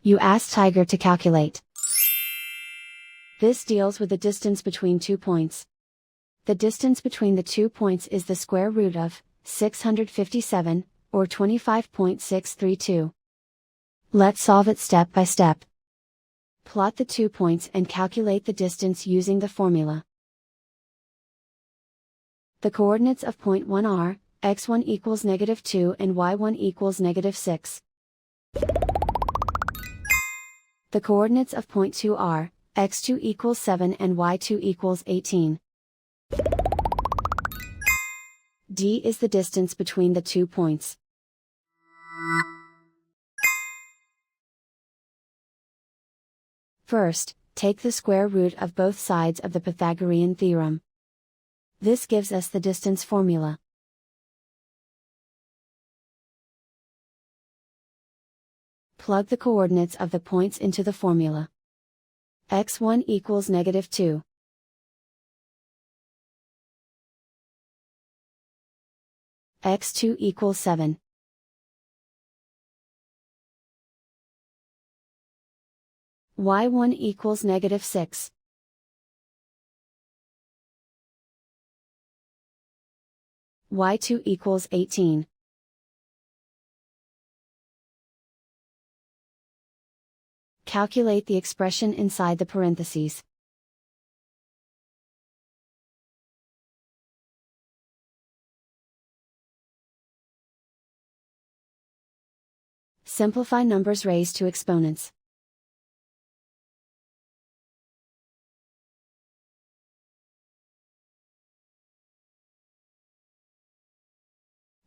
You ask Tiger to calculate. This deals with the distance between 2 points. The distance between the 2 points is the square root of 657, or 25.632. Let's solve it step by step. Plot the 2 points and calculate the distance using the formula. The coordinates of point 1 are, x1 equals -2 and y1 equals -6. The coordinates of point 2 are, x2 equals 7 and y2 equals 18. D is the distance between the 2 points. First, take the square root of both sides of the Pythagorean theorem. This gives us the distance formula. Plug the coordinates of the points into the formula. x1 equals -2. x2 equals 7. y1 equals -6. y2 equals 18. Calculate the expression inside the parentheses. Simplify numbers raised to exponents.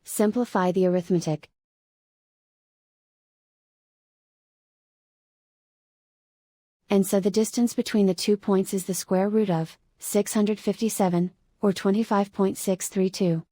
Simplify the arithmetic. And so the distance between the 2 points is the square root of 657, or 25.632.